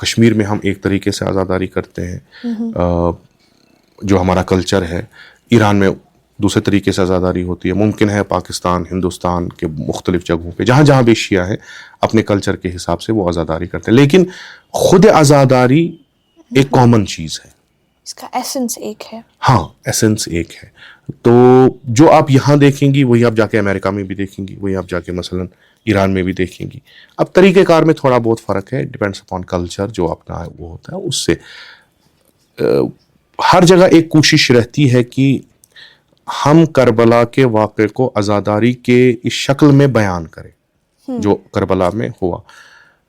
کشمیر میں ہم ایک طریقے سے آزاداری کرتے ہیں جو ہمارا کلچر ہے. ایران میں دوسرے طریقے سے آزاداری ہوتی ہے. ممکن ہے پاکستان, ہندوستان کے مختلف جگہوں پہ جہاں جہاں بھی شیعہ ہیں اپنے کلچر کے حساب سے وہ آزاداری کرتے ہیں, لیکن خود آزاداری ایک کامن چیز ہے, اس کا ایسنس ایک ہے. ہاں ایسنس ایک ہے. تو جو آپ یہاں دیکھیں گی وہی آپ جا کے امریکہ میں بھی دیکھیں گی, وہی آپ جا کے مثلاً ایران میں بھی دیکھیں گی. اب طریقہ کار میں تھوڑا بہت فرق ہے, ڈپینڈس اپان کلچر جو اپنا وہ ہوتا ہے اس سے. ہر جگہ ایک کوشش رہتی ہے کہ ہم کربلا کے واقعے کو آزاداری کے اس شکل میں بیان کریں جو کربلا میں ہوا.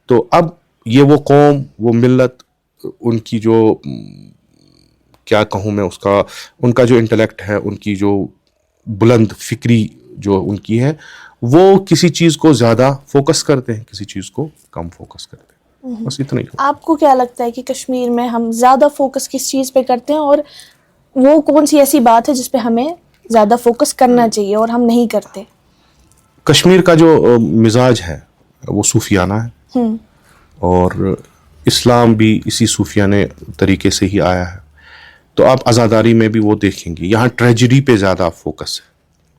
تو اب یہ وہ قوم, وہ ملت, ان کی جو کیا کہوں میں اس کا, ان کا جو انٹلیکٹ ہے, ان کی جو بلند فکری جو ان کی ہے, وہ کسی چیز کو زیادہ فوکس کرتے ہیں, کسی چیز کو کم فوکس کرتے ہیں. بس اتنا ہی. آپ کو کیا لگتا ہے کہ کشمیر میں ہم زیادہ فوکس کس چیز پہ کرتے ہیں, اور وہ کون سی ایسی بات ہے جس پہ ہمیں زیادہ فوکس کرنا چاہیے اور ہم نہیں کرتے؟ کشمیر کا جو مزاج ہے وہ صوفیانہ ہے, اور اسلام بھی اسی صوفیانہ طریقے سے ہی آیا ہے. تو آپ آزاداری میں بھی وہ دیکھیں گے یہاں ٹریجڈی پہ زیادہ فوکس ہے.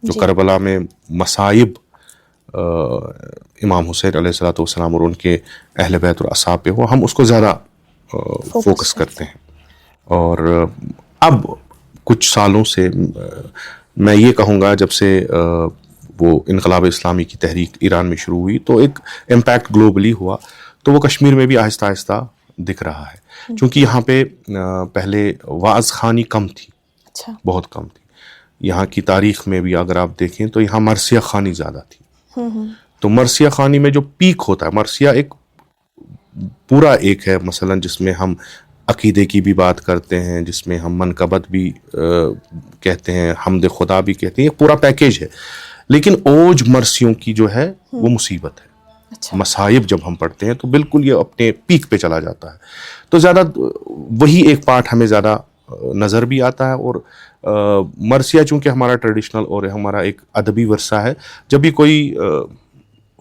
جو کربلا میں مصائب امام حسین علیہ الصلوۃ والسلام اور ان کے اہل بیت اور اصحاب پہ ہو, ہم اس کو زیادہ فوکس کرتے ہیں. اور اب کچھ سالوں سے میں یہ کہوں گا جب سے وہ انقلاب اسلامی کی تحریک ایران میں شروع ہوئی تو ایک امپیکٹ گلوبلی ہوا, تو وہ کشمیر میں بھی آہستہ آہستہ دکھ رہا ہے. چونکہ یہاں پہ پہلے واعظ خانی کم تھی, بہت کم تھی. یہاں کی تاریخ میں بھی اگر آپ دیکھیں تو یہاں مرثیہ خانی زیادہ تھی. تو مرثیہ خانی میں جو پیک ہوتا ہے, مرثیہ ایک پورا ایک ہے مثلا جس میں ہم عقیدے کی بھی بات کرتے ہیں, جس میں ہم منقبت بھی کہتے ہیں, حمد خدا بھی کہتے ہیں, ایک پورا پیکیج ہے. لیکن اوج مرثیوں کی جو ہے وہ مصیبت ہے. مصائب جب ہم پڑھتے ہیں تو بالکل یہ اپنے پیک پہ چلا جاتا ہے. تو زیادہ وہی ایک پارٹ ہمیں زیادہ نظر بھی آتا ہے. اور مرثیہ چونکہ ہمارا ٹریڈیشنل اور ہمارا ایک ادبی ورثہ ہے, جب بھی کوئی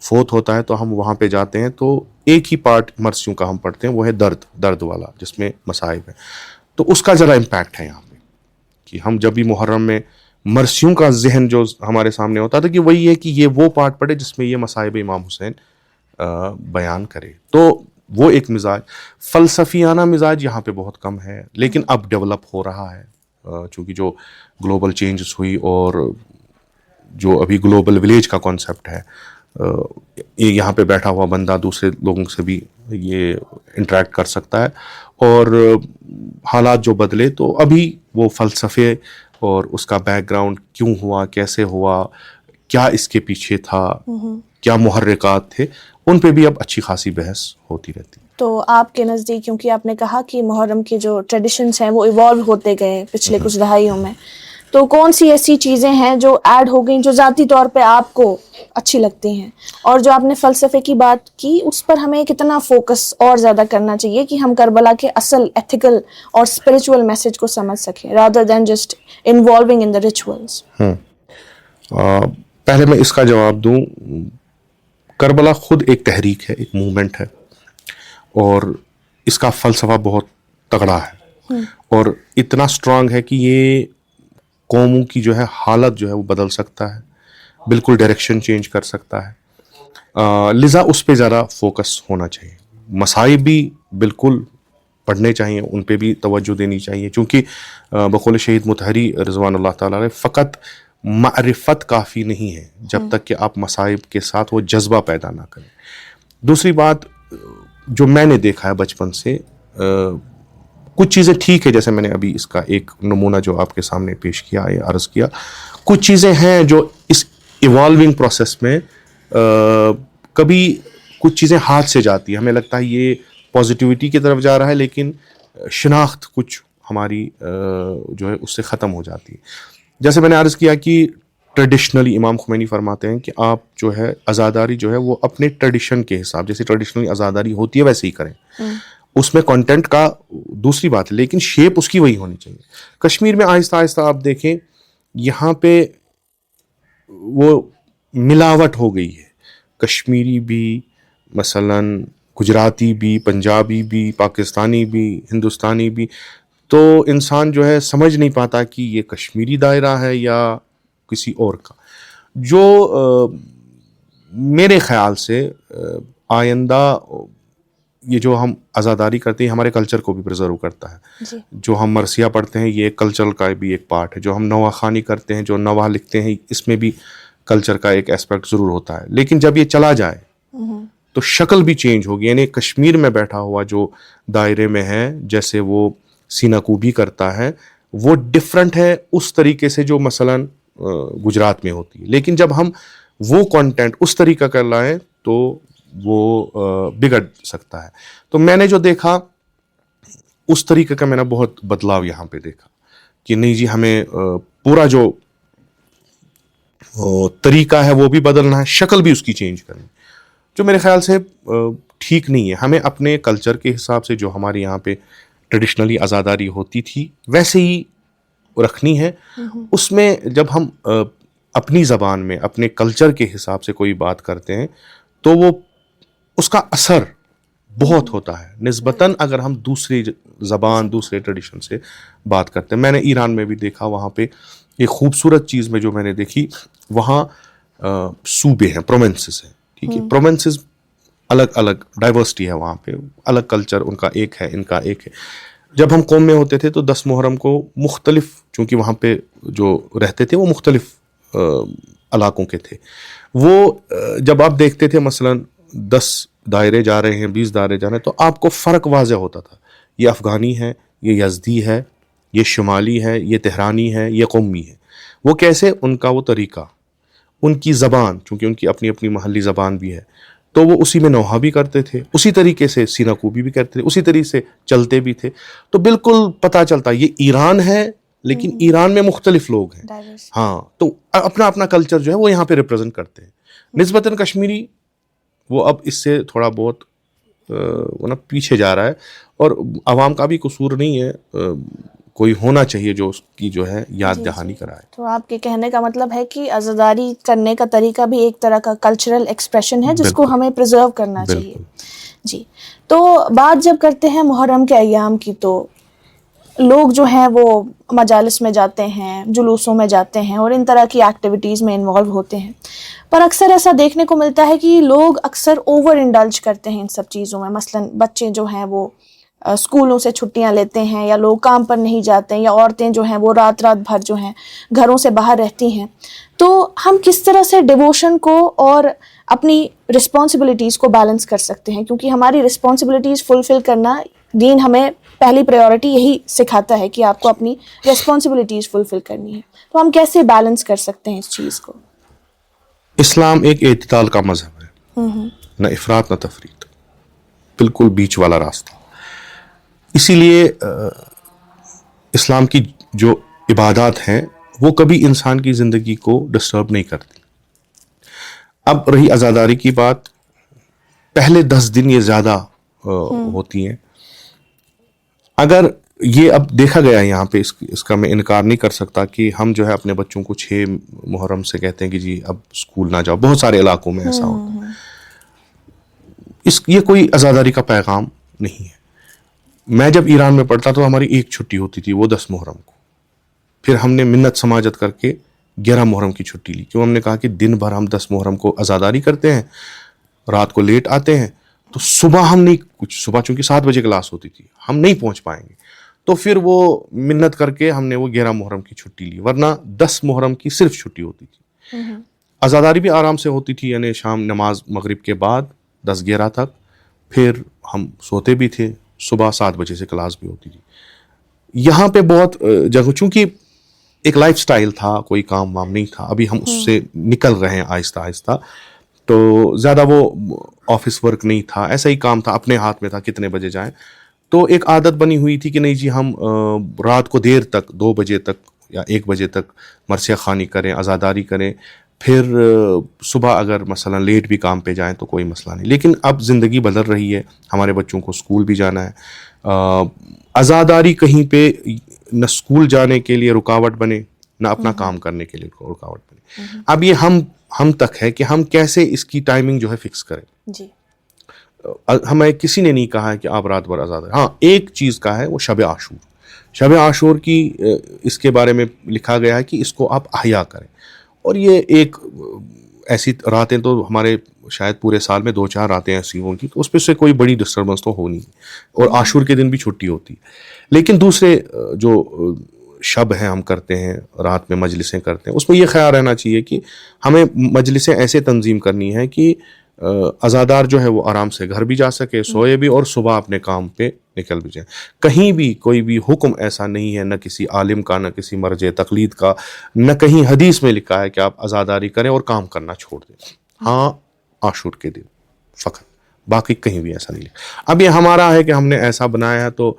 فوت ہوتا ہے تو ہم وہاں پہ جاتے ہیں تو ایک ہی پارٹ مرثیوں کا ہم پڑھتے ہیں, وہ ہے درد والا جس میں مصائب ہے. تو اس کا ذرا امپیکٹ ہے یہاں پہ کہ ہم جب بھی محرم میں مرثیوں کا ذہن جو ہمارے سامنے ہوتا تھا کہ وہی ہے کہ یہ وہ پارٹ پڑھے جس میں یہ مصائب امام حسین بیان کرے. تو وہ ایک مزاج, فلسفیانہ مزاج یہاں پہ بہت کم ہے, لیکن اب ڈیولپ ہو رہا ہے چونکہ جو گلوبل چینجز ہوئی اور جو ابھی گلوبل ولیج کا کانسیپٹ ہے, یہاں پہ بیٹھا ہوا بندہ دوسرے لوگوں سے بھی یہ انٹریکٹ کر سکتا ہے. اور حالات جو بدلے تو ابھی وہ فلسفے اور اس کا بیک گراؤنڈ کیوں ہوا, کیسے ہوا, کیا اس کے پیچھے تھا, کیا محرکات تھے, ان پہ بھی اب اچھی خاصی بحث ہوتی رہتی. تو آپ کے نزدیک, کیونکہ آپ نے کہا کہ محرم کے جو ٹریڈیشنز ہیں وہ ایوالو ہوتے گئے پچھلے کچھ دہائیوں میں, تو کون سی ایسی چیزیں ہیں جو ایڈ ہو گئیں جو ذاتی طور پہ آپ کو اچھی لگتی ہیں, اور جو آپ نے فلسفے کی بات کی اس پر ہمیں کتنا فوکس اور زیادہ کرنا چاہیے کہ ہم کربلا کے اصل ایتھیکل اور اسپریچول میسج کو سمجھ سکیں rather than just involving in the rituals؟ پہلے میں اس کا جواب دوں. کربلا خود ایک تحریک ہے, ایک موومنٹ ہے, اور اس کا فلسفہ بہت تگڑا ہے اور اتنا اسٹرانگ ہے کہ یہ قوموں کی جو ہے حالت جو ہے وہ بدل سکتا ہے, بالکل ڈائریکشن چینج کر سکتا ہے. لذا اس پہ زیادہ فوکس ہونا چاہیے. مصائب بھی بالکل پڑھنے چاہیے, ان پہ بھی توجہ دینی چاہیے, چونکہ بقول شہید مطہری رضوان اللہ تعالیٰ علیہ فقط معرفت کافی نہیں ہے جب تک کہ آپ مصائب کے ساتھ وہ جذبہ پیدا نہ کریں. دوسری بات جو میں نے دیکھا ہے بچپن سے, کچھ چیزیں ٹھیک ہے, جیسے میں نے ابھی اس کا ایک نمونہ جو آپ کے سامنے پیش کیا ہے, عرض کیا, کچھ چیزیں ہیں جو اس ایوالونگ پروسیس میں کبھی کچھ چیزیں ہاتھ سے جاتی ہیں, ہمیں لگتا ہے یہ پازیٹیوٹی کی طرف جا رہا ہے, لیکن شناخت کچھ ہماری جو ہے اس سے ختم ہو جاتی ہے. جیسے میں نے عرض کیا کہ ٹریڈیشنلی امام خمینی فرماتے ہیں کہ آپ جو ہے عزاداری جو ہے وہ اپنے ٹریڈیشن کے حساب, جیسے ٹریڈیشنلی عزاداری ہوتی ہے ویسے ہی کریں. اس میں کنٹینٹ کا دوسری بات ہے, لیکن شیپ اس کی وہی ہونی چاہیے. کشمیر میں آہستہ آہستہ آپ دیکھیں یہاں پہ وہ ملاوٹ ہو گئی ہے. کشمیری بھی مثلاً گجراتی بھی، پنجابی بھی، پاکستانی بھی، ہندوستانی بھی، تو انسان جو ہے سمجھ نہیں پاتا کہ یہ کشمیری دائرہ ہے یا کسی اور کا، جو میرے خیال سے آئندہ یہ جو ہم عزاداری کرتے ہیں ہمارے کلچر کو بھی پرزرو کرتا ہے. جی. جو ہم مرثیہ پڑھتے ہیں یہ کلچر کا بھی ایک پارٹ ہے. جو ہم نواح خوانی کرتے ہیں، جو نواح لکھتے ہیں، اس میں بھی کلچر کا ایک اسپیکٹ ضرور ہوتا ہے. لیکن جب یہ چلا جائے تو شکل بھی چینج ہوگی. یعنی کشمیر میں بیٹھا ہوا جو دائرے میں ہے، جیسے وہ سینہ کوبی کرتا ہے، وہ ڈفرنٹ ہے اس طریقے سے جو مثلاً گجرات میں ہوتی ہے. لیکن جب ہم وہ کانٹینٹ اس طریقہ کر لائیں تو وہ بگڑ سکتا ہے. تو میں نے جو دیکھا اس طریقے کا میں نے بہت بدلاؤ یہاں پہ دیکھا کہ نہیں جی، ہمیں پورا جو طریقہ ہے وہ بھی بدلنا ہے، شکل بھی اس کی چینج کرنی، جو میرے خیال سے ٹھیک نہیں ہے. ہمیں اپنے کلچر کے حساب سے جو ہمارے یہاں پہ ٹریڈیشنلی عزاداری ہوتی تھی ویسے ہی رکھنی ہے. اس میں جب ہم اپنی زبان میں اپنے کلچر کے حساب سے کوئی بات کرتے ہیں تو وہ اس کا اثر بہت ہوتا ہے نسبتاً اگر ہم دوسری زبان، دوسرے ٹریڈیشن سے بات کرتے ہیں. میں نے ایران میں بھی دیکھا، وہاں پہ ایک خوبصورت چیز میں جو میں نے دیکھی، وہاں صوبے ہیں، پروونسز ہیں، ٹھیک ہے، پروونسز الگ الگ ڈائیورسٹی ہے وہاں پہ، الگ کلچر ان کا ایک ہے، ان کا ایک ہے. جب ہم قوم میں ہوتے تھے تو 10 محرم کو مختلف، چونکہ وہاں پہ جو رہتے تھے وہ مختلف علاقوں کے تھے، وہ جب آپ دیکھتے تھے مثلاً 10 دائرے جا رہے ہیں، 20 دائرے جا رہے ہیں، تو آپ کو فرق واضح ہوتا تھا. یہ افغانی ہے، یہ یزدی ہے، یہ شمالی ہے، یہ تہرانی ہے، یہ قومی ہے. وہ کیسے؟ ان کا وہ طریقہ، ان کی زبان، چونکہ ان کی اپنی اپنی محلی زبان بھی ہے، تو وہ اسی میں نوحہ بھی کرتے تھے، اسی طریقے سے سینہ کوبی بھی کرتے تھے، اسی طریقے سے چلتے بھی تھے. تو بالکل پتہ چلتا یہ ایران ہے، لیکن ایران میں مختلف لوگ ہیں. ہاں، تو اپنا اپنا کلچر جو ہے وہ یہاں پہ ریپرزینٹ کرتے ہیں. نسبتاً کشمیری وہ اب اس سے تھوڑا بہت پیچھے جا رہا ہے، اور عوام کا بھی قصور نہیں ہے، کوئی ہونا چاہیے جو اس کی جو ہے یاد دہانی کرائے. تو آپ کے کہنے کا مطلب ہے کہ عزاداری کرنے کا طریقہ بھی ایک طرح کا کلچرل ایکسپریشن ہے جس کو ہمیں پریزرو کرنا چاہیے. جی. تو بات جب کرتے ہیں محرم کے ایام کی، تو لوگ جو ہیں وہ مجالس میں جاتے ہیں، جلوسوں میں جاتے ہیں اور ان طرح کی ایکٹیویٹیز میں انوالو ہوتے ہیں، پر اکثر ایسا دیکھنے کو ملتا ہے کہ لوگ اکثر اوور انڈلج کرتے ہیں ان سب چیزوں میں. مثلاً بچے جو ہیں وہ اسکولوں سے چھٹیاں لیتے ہیں، یا لوگ کام پر نہیں جاتے ہیں، یا عورتیں جو ہیں وہ رات رات بھر جو ہیں گھروں سے باہر رہتی ہیں. تو ہم کس طرح سے ڈیووشن کو اور اپنی رسپانسبلٹیز کو بیلنس کر سکتے ہیں؟ کیونکہ ہماری رسپانسبلٹیز فلفل کرنا، دین ہمیں پہلی پریورٹی یہی سکھاتا ہے کہ آپ کو اپنی رسپانسبلٹیز فلفل کرنی ہے. تو ہم کیسے بیلنس کر سکتے ہیں اس چیز کو؟ اسلام ایک اعتدال کا مذہب ہے، نہ افراط نہ تفریط، بالکل بیچ والا راستہ. اسی لیے اسلام کی جو عبادات ہیں وہ کبھی انسان کی زندگی کو ڈسٹرب نہیں کرتی. اب رہی عزاداری کی بات، پہلے 10 دن یہ زیادہ ہوتی ہیں. اگر یہ اب دیکھا گیا یہاں پہ، اس کا میں انکار نہیں کر سکتا کہ ہم جو ہے اپنے بچوں کو 6 محرم سے کہتے ہیں کہ جی اب اسکول نہ جاؤ. بہت سارے علاقوں میں ایسا ہوتا ہے. یہ کوئی عزاداری کا پیغام نہیں ہے. میں جب ایران میں پڑھتا تو ہماری ایک چھٹی ہوتی تھی، وہ 10 محرم کو. پھر ہم نے منت سماجت کر کے 11 محرم کی چھٹی لی. کیوں؟ ہم نے کہا کہ دن بھر ہم 10 محرم کو عزاداری کرتے ہیں، رات کو لیٹ آتے ہیں، تو صبح ہم نہیں صبح چونکہ 7 بجے کلاس ہوتی تھی، ہم نہیں پہنچ پائیں گے. تو پھر وہ منت کر کے ہم نے وہ 11 محرم کی چھٹی لی، ورنہ 10 محرم کی صرف چھٹی ہوتی تھی. عزاداری بھی آرام سے ہوتی تھی، یعنی شام نماز مغرب کے بعد 10-11 تک. پھر ہم سوتے بھی تھے، صبح 7 بجے سے کلاس بھی ہوتی تھی. یہاں پہ بہت جگہ چونکہ ایک لائف سٹائل تھا، کوئی کام وام نہیں تھا، ابھی ہم اس سے نکل رہے ہیں آہستہ آہستہ. تو زیادہ وہ آفس ورک نہیں تھا، ایسا ہی کام تھا، اپنے ہاتھ میں تھا کتنے بجے جائیں. تو ایک عادت بنی ہوئی تھی کہ نہیں جی ہم رات کو دیر تک 2 بجے تک یا 1 بجے تک مرثیہ خوانی کریں، عزاداری کریں، پھر صبح اگر مثلا لیٹ بھی کام پہ جائیں تو کوئی مسئلہ نہیں. لیکن اب زندگی بدل رہی ہے، ہمارے بچوں کو اسکول بھی جانا ہے. عزاداری کہیں پہ نہ اسکول جانے کے لیے رکاوٹ بنے، نہ اپنا کام کرنے کے لیے رکاوٹ بنے. اب یہ ہم تک ہے کہ ہم کیسے اس کی ٹائمنگ جو ہے فکس کریں. جی. ہمیں کسی نے نہیں کہا ہے کہ آپ رات بھر آزاد ہیں. ہاں ایک چیز کا ہے وہ شب عاشور. شب عاشور کی اس کے بارے میں لکھا گیا ہے کہ اس کو آپ احیا کریں, اور یہ ایک ایسی راتیں تو ہمارے شاید پورے سال میں 2-4 راتیں ایسی ہوں گی, تو اس پہ سے کوئی بڑی ڈسٹربنس تو ہو نہیں, اور عاشور کے دن بھی چھٹی ہوتی. لیکن دوسرے جو شب ہیں ہم کرتے ہیں, رات میں مجلسیں کرتے ہیں, اس میں یہ خیال رہنا چاہیے کہ ہمیں مجلسیں ایسے تنظیم کرنی ہے کہ عزادار جو ہے وہ آرام سے گھر بھی جا سکے, سوئے بھی, اور صبح اپنے کام پہ نکل بھی جائیں. کہیں بھی کوئی بھی حکم ایسا نہیں ہے, نہ کسی عالم کا, نہ کسی مرجع تقلید کا, نہ کہیں حدیث میں لکھا ہے کہ آپ عزاداری کریں اور کام کرنا چھوڑ دیں. ہاں عاشور کے دن فقط, باقی کہیں بھی ایسا نہیں. اب یہ ہمارا ہے کہ ہم نے ایسا بنایا ہے, تو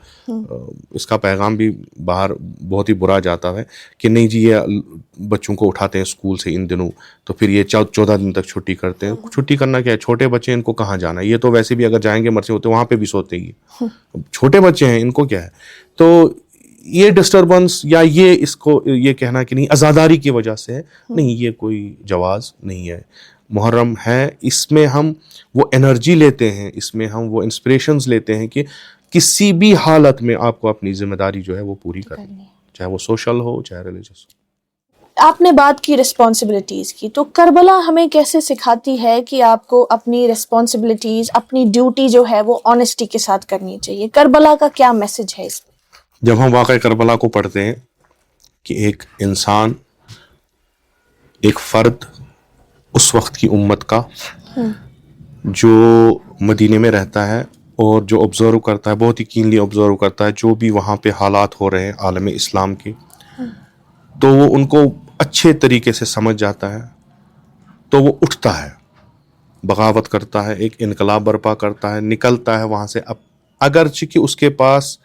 اس کا پیغام بھی باہر بہت ہی برا جاتا ہے کہ نہیں جی یہ بچوں کو اٹھاتے ہیں اسکول سے ان دنوں, تو پھر یہ 14 دن تک چھٹی کرتے ہیں. چھٹی کرنا کیا ہے, چھوٹے بچے ان کو کہاں جانا ہے, یہ تو ویسے بھی اگر جائیں گے مرضی ہوتے وہاں پہ بھی سوتے ہی, چھوٹے بچے ہیں ان کو کیا ہے. تو یہ ڈسٹربنس یا یہ اس کو یہ کہنا کہ نہیں عزاداری کی وجہ سے ہے, نہیں, یہ کوئی جواز نہیں ہے. محرم ہے, اس میں ہم وہ انرجی لیتے ہیں, اس میں ہم وہ انسپریشنز لیتے ہیں کہ کسی بھی حالت میں آپ کو اپنی ذمہ داری جو ہے وہ پوری کرنی ہے, چاہے وہ سوشل ہو چاہے ریلیجس ہو. آپ نے بات کی رسپانسبلٹیز کی, تو کربلا ہمیں کیسے سکھاتی ہے کہ آپ کو اپنی رسپانسبلٹیز, اپنی ڈیوٹی جو ہے وہ آنیسٹی کے ساتھ کرنی چاہیے؟ کربلا کا کیا میسج ہے اس میں؟ جب ہم واقعہ کربلا کو پڑھتے ہیں کہ ایک انسان, ایک فرد اس وقت کی امت کا جو مدینے میں رہتا ہے اور جو آبزرو کرتا ہے, بہت ہی کینلی آبزرو کرتا ہے جو بھی وہاں پہ حالات ہو رہے ہیں عالم اسلام کے, تو وہ ان کو اچھے طریقے سے سمجھ جاتا ہے, تو وہ اٹھتا ہے, بغاوت کرتا ہے, ایک انقلاب برپا کرتا ہے, نکلتا ہے وہاں سے. اب اگرچہ کہ اس کے پاس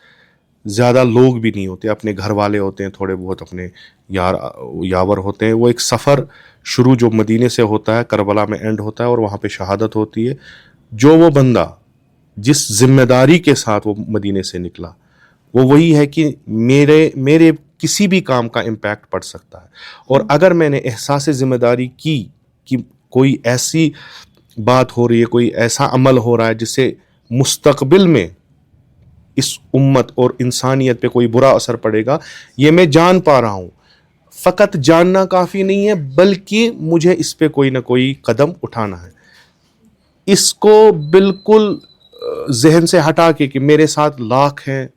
زیادہ لوگ بھی نہیں ہوتے, اپنے گھر والے ہوتے ہیں, تھوڑے بہت اپنے یاور ہوتے ہیں, وہ ایک سفر شروع جو مدینے سے ہوتا ہے کربلا میں اینڈ ہوتا ہے اور وہاں پہ شہادت ہوتی ہے. جو وہ بندہ جس ذمہ داری کے ساتھ وہ مدینے سے نکلا, وہ وہی ہے کہ میرے کسی بھی کام کا امپیکٹ پڑ سکتا ہے, اور اگر میں نے احساس ذمہ داری کی کہ کوئی ایسی بات ہو رہی ہے, کوئی ایسا عمل ہو رہا ہے جس سے مستقبل میں اس امت اور انسانیت پہ کوئی برا اثر پڑے گا, یہ میں جان پا رہا ہوں. فقط جاننا کافی نہیں ہے, بلکہ مجھے اس پہ کوئی نہ کوئی قدم اٹھانا ہے. اس کو بالکل ذہن سے ہٹا کے کہ میرے ساتھ 1,00,000 ہیں,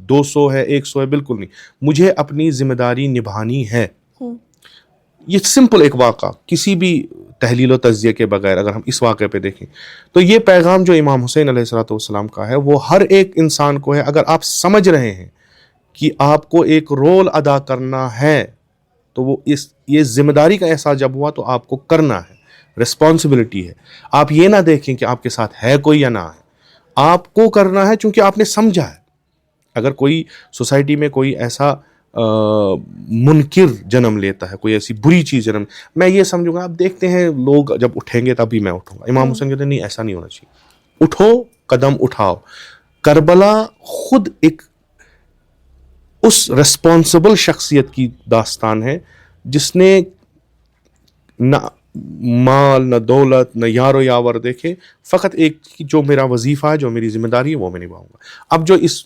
200 ہے, 100 ہے, بالکل نہیں. مجھے اپنی ذمہ داری نبھانی ہے. یہ سمپل ایک واقعہ, کسی بھی تحلیل و تجزیے کے بغیر اگر ہم اس واقعے پہ دیکھیں تو یہ پیغام جو امام حسین علیہ الصلوۃ والسلام کا ہے وہ ہر ایک انسان کو ہے. اگر آپ سمجھ رہے ہیں کہ آپ کو ایک رول ادا کرنا ہے, تو وہ یہ ذمہ داری کا احساس جب ہوا تو آپ کو کرنا ہے, رسپانسبلٹی ہے. آپ یہ نہ دیکھیں کہ آپ کے ساتھ ہے کوئی یا نہ ہے, آپ کو کرنا ہے چونکہ آپ نے سمجھا ہے. اگر کوئی سوسائٹی میں کوئی ایسا منکر جنم لیتا ہے, کوئی ایسی بری چیز جنم, میں یہ سمجھوں گا, آپ دیکھتے ہیں لوگ جب اٹھیں گے تبھی میں اٹھوں گا. امام حسین کہتے ہیں نہیں ایسا نہیں ہونا چاہیے, اٹھو, قدم اٹھاؤ. کربلا خود ایک اس ریسپانسبل شخصیت کی داستان ہے جس نے نہ مال نہ دولت نہ یار و یاور دیکھے, فقط ایک جو میرا وظیفہ ہے, جو میری ذمہ داری ہے وہ میں نبھاؤں گا. اب جو اس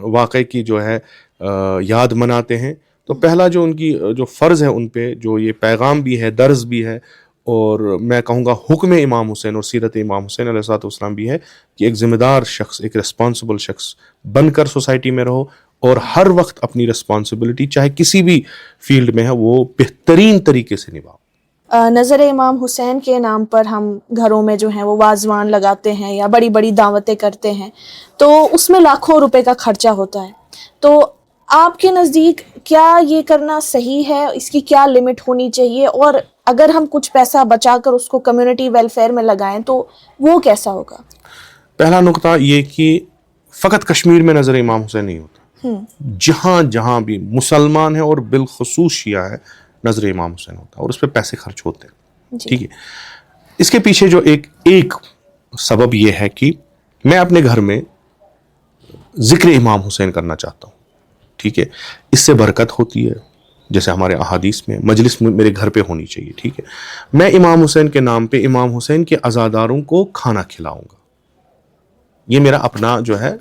واقعے کی جو ہے یاد مناتے ہیں, تو پہلا جو ان کی جو فرض ہے ان پہ, جو یہ پیغام بھی ہے, درس بھی ہے, اور میں کہوں گا حکم امام حسین اور سیرت امام حسین علیہ الصلوۃ والسلام بھی ہے کہ ایک ذمہ دار شخص, ایک ریسپانسبل شخص بن کر سوسائٹی میں رہو, اور ہر وقت اپنی ریسپانسبلٹی چاہے کسی بھی فیلڈ میں ہے وہ بہترین طریقے سے نبھاؤ. نظر امام حسین کے نام پر ہم گھروں میں جو ہیں وہ واضوان لگاتے ہیں یا بڑی بڑی دعوتیں کرتے ہیں, تو اس میں لاکھوں روپے کا خرچہ ہوتا ہے. تو آپ کے نزدیک کیا یہ کرنا صحیح ہے؟ اس کی کیا لمٹ ہونی چاہیے؟ اور اگر ہم کچھ پیسہ بچا کر اس کو کمیونٹی ویلفیئر میں لگائیں تو وہ کیسا ہوگا؟ پہلا نقطہ یہ کہ فقط کشمیر میں نظر امام حسین نہیں ہوتا, جہاں جہاں بھی مسلمان ہے اور بالخصوص شیعہ ہے, نظر امام حسین ہوتا ہے, اور اس پہ پیسے خرچ ہوتے ہیں. ٹھیک ہے, اس کے پیچھے جو ایک سبب یہ ہے کہ میں اپنے گھر میں ذکر امام حسین کرنا چاہتا ہوں. ٹھیک ہے, اس سے برکت ہوتی ہے, جیسے ہمارے احادیث میں مجلس میرے گھر پہ ہونی چاہیے. ٹھیک ہے, میں امام حسین کے نام پہ امام حسین کے عزاداروں کو کھانا کھلاؤں گا. یہ میرا اپنا جو ہے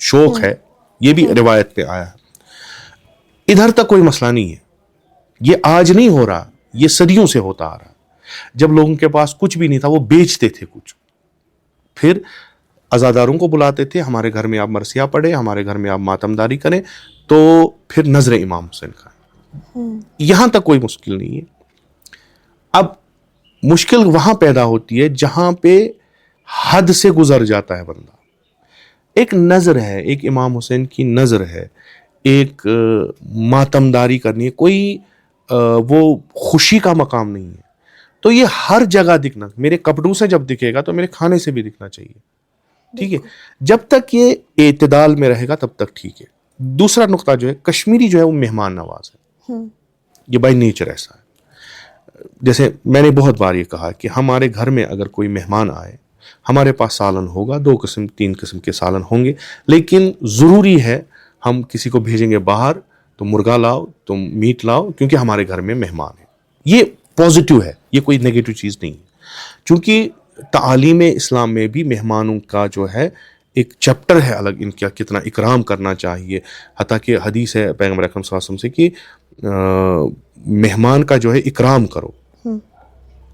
شوق ہے, یہ بھی روایت پہ آیا ہے. ادھر تک کوئی مسئلہ نہیں ہے, یہ آج نہیں ہو رہا, یہ صدیوں سے ہوتا آ رہا. جب لوگوں کے پاس کچھ بھی نہیں تھا وہ بیچتے تھے کچھ, پھر عزاداروں کو بلاتے تھے, ہمارے گھر میں آپ مرثیہ پڑھیں, ہمارے گھر میں آپ ماتمداری کریں, تو پھر نظر امام حسین کھائیں. یہاں تک کوئی مشکل نہیں ہے. اب مشکل وہاں پیدا ہوتی ہے جہاں پہ حد سے گزر جاتا ہے بندہ. ایک نظر ہے, ایک امام حسین کی نظر ہے, ایک ماتمداری کرنی ہے, کوئی وہ خوشی کا مقام نہیں ہے. تو یہ ہر جگہ دکھنا, میرے کپڑوں سے جب دکھے گا تو میرے کھانے سے بھی دکھنا چاہیے, ٹھیک ہے. جب تک یہ اعتدال میں رہے گا تب تک ٹھیک ہے. دوسرا نقطہ جو ہے, کشمیری جو ہے وہ مہمان نواز ہے, یہ بائی نیچر ایسا ہے. جیسے میں نے بہت بار یہ کہا کہ ہمارے گھر میں اگر کوئی مہمان آئے, ہمارے پاس سالن ہوگا, 2 قسم 3 قسم کے سالن ہوں گے, لیکن ضروری ہے ہم کسی کو بھیجیں گے باہر تو مرغا لاؤ, تم میٹ لاؤ, کیونکہ ہمارے گھر میں مہمان ہیں. یہ پازیٹیو ہے, یہ کوئی نیگیٹو چیز نہیں ہے. چونکہ تعالیم اسلام میں بھی مہمانوں کا جو ہے ایک چیپٹر ہے الگ, ان کا کتنا اکرام کرنا چاہیے. حتیٰ کہ حدیث ہے پیغمبر اکرم صلی اللہ علیہ وسلم سے کہ مہمان کا جو ہے اکرام کرو,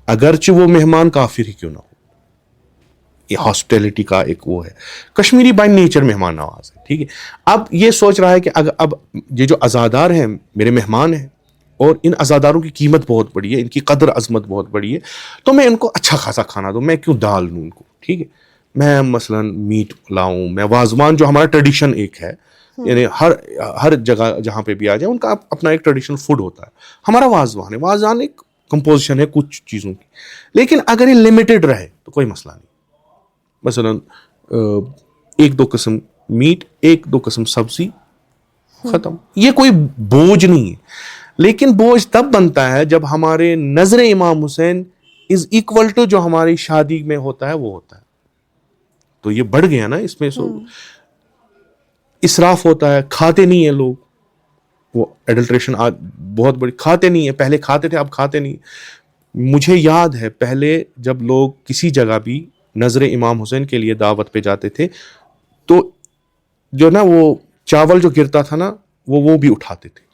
اگرچہ وہ مہمان کافر ہی کیوں نہ ہو. یہ ہاسپٹیلٹی کا ایک وہ ہے. کشمیری بائی نیچر مہمان نواز ہے, ٹھیک ہے. اب یہ سوچ رہا ہے کہ اب یہ جو عزادار ہیں میرے مہمان ہیں, اور ان عزاداروں کی قیمت بہت بڑی ہے, ان کی قدر عظمت بہت بڑی ہے, تو میں ان کو اچھا خاصا کھانا دوں, میں کیوں ڈال دوں ان کو, ٹھیک ہے. میں مثلا میٹ لاؤں, میں واضوان جو ہمارا ٹریڈیشن ایک ہے, یعنی ہر جگہ جہاں پہ بھی آ جائے ان کا اپنا ایک ٹریڈیشنل فوڈ ہوتا ہے. ہمارا واضوان ہے, واضوان ایک کمپوزیشن ہے کچھ چیزوں کی, لیکن اگر یہ لمیٹڈ رہے تو کوئی مسئلہ نہیں. مثلا 1-2 قسم میٹ, 1-2 قسم سبزی, ختم. یہ کوئی بوجھ نہیں ہے. لیکن بوجھ تب بنتا ہے جب ہمارے نظر امام حسین از ایکول ٹو جو ہماری شادی میں ہوتا ہے وہ ہوتا ہے. تو یہ بڑھ گیا نا, اس میں اسراف ہوتا ہے, کھاتے نہیں ہیں لوگ, وہ ایڈلٹریشن بہت بڑی, کھاتے نہیں ہیں. پہلے کھاتے تھے, اب کھاتے نہیں. مجھے یاد ہے پہلے جب لوگ کسی جگہ بھی نظر امام حسین کے لیے دعوت پہ جاتے تھے تو جو نا وہ چاول جو گرتا تھا نا وہ بھی اٹھاتے تھے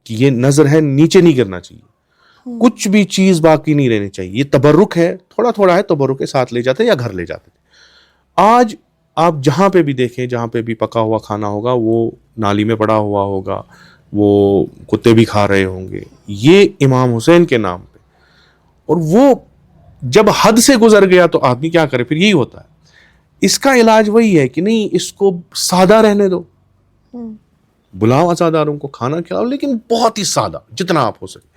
کہ یہ نظر ہے, نیچے نہیں گرنا چاہیے, کچھ بھی چیز باقی نہیں رہنی چاہیے. یہ تبرک ہے, تھوڑا تھوڑا ہے, تبرک کے ساتھ لے جاتے یا گھر لے جاتے تھے. آج آپ جہاں پہ بھی دیکھیں, جہاں پہ بھی پکا ہوا کھانا ہوگا وہ نالی میں پڑا ہوا ہوگا, وہ کتے بھی کھا رہے ہوں گے, یہ امام حسین کے نام پہ. اور وہ جب حد سے گزر گیا تو آدمی کیا کرے, پھر یہی ہوتا ہے. اس کا علاج وہی ہے کہ نہیں, اس کو سادہ رہنے دو, بلاؤ عزاداروں کو, کھانا کھلاؤ, لیکن بہت ہی سادہ جتنا آپ ہو سکے.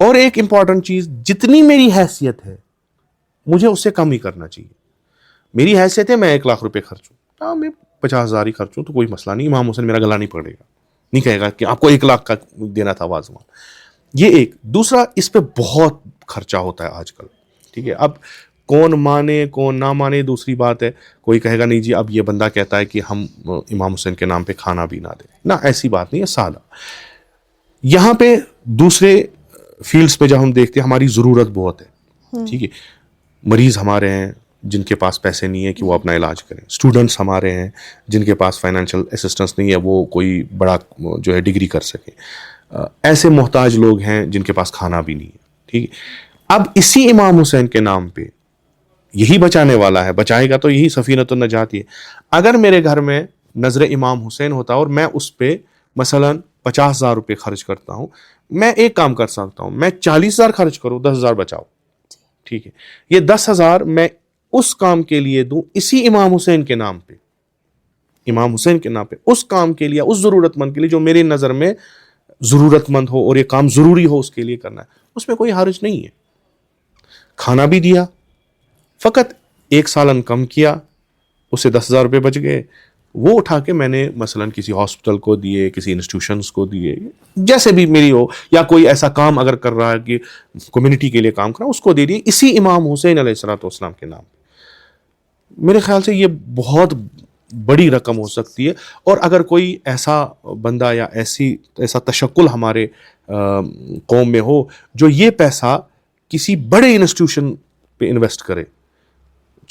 اور ایک امپورٹنٹ چیز, جتنی میری حیثیت ہے مجھے اس سے کم ہی کرنا چاہیے. میری حیثیت ہے میں 1 لاکھ روپے خرچوں, میں 50,000 ہی خرچوں تو کوئی مسئلہ نہیں. امام حسین میرا گلا نہیں پڑے گا, نہیں کہے گا کہ آپ کو 1 لاکھ کا دینا تھا واضوان. یہ ایک. دوسرا, اس پہ بہت خرچہ ہوتا ہے آج کل, ٹھیک ہے. اب کون مانے کون نہ مانے دوسری بات ہے. کوئی کہے گا نہیں جی اب یہ بندہ کہتا ہے کہ ہم امام حسین کے نام پہ کھانا بھی نہ دیں, نہ ایسی بات نہیں ہے, سادہ. یہاں پہ دوسرے فیلڈز پہ جب ہم دیکھتے ہیں ہماری ضرورت بہت ہے, ٹھیک ہے. مریض ہمارے ہیں جن کے پاس پیسے نہیں ہے کہ وہ اپنا علاج کریں, اسٹوڈنٹس ہمارے ہیں جن کے پاس فائنینشیل اسسٹنس نہیں ہے وہ کوئی بڑا جو ہے ڈگری کر سکیں, ایسے محتاج لوگ ہیں جن کے پاس کھانا بھی نہیں ہے, ٹھیک ہے. اب اسی امام حسین کے نام پہ یہی بچانے والا ہے, بچائے گا تو یہی سفینۃ النجات ہے. اگر میرے گھر میں نظر امام حسین ہوتا اور میں اس پہ مثلا 50,000 روپے خرچ کرتا ہوں, میں ایک کام کر سکتا ہوں, میں 40,000 خرچ کروں, 10,000 بچاؤ, ٹھیک ہے. یہ 10,000 میں اس کام کے لیے دوں اسی امام حسین کے نام پہ, امام حسین کے نام پہ, اس کام کے لیے, اس ضرورت مند کے لیے جو میری نظر میں ضرورت مند ہو اور یہ کام ضروری ہو, اس کے لیے کرنا ہے. اس میں کوئی حرج نہیں ہے. کھانا بھی دیا, فقط 1 سالن کم کیا, اس سے 10,000 روپے بچ گئے, وہ اٹھا کے میں نے مثلا کسی ہاسپٹل کو دیے, کسی انسٹیٹیوشنس کو دیے, جیسے بھی میری ہو, یا کوئی ایسا کام اگر کر رہا ہے کہ کمیونٹی کے لیے کام کرنا, اس کو دے دیے اسی امام حسین علیہ الصلوۃ والسلام کے نام. میرے خیال سے یہ بہت بڑی رقم ہو سکتی ہے. اور اگر کوئی ایسا بندہ یا ایسا تشکل ہمارے قوم میں ہو جو یہ پیسہ کسی بڑے انسٹیٹیوشن پہ انویسٹ کرے,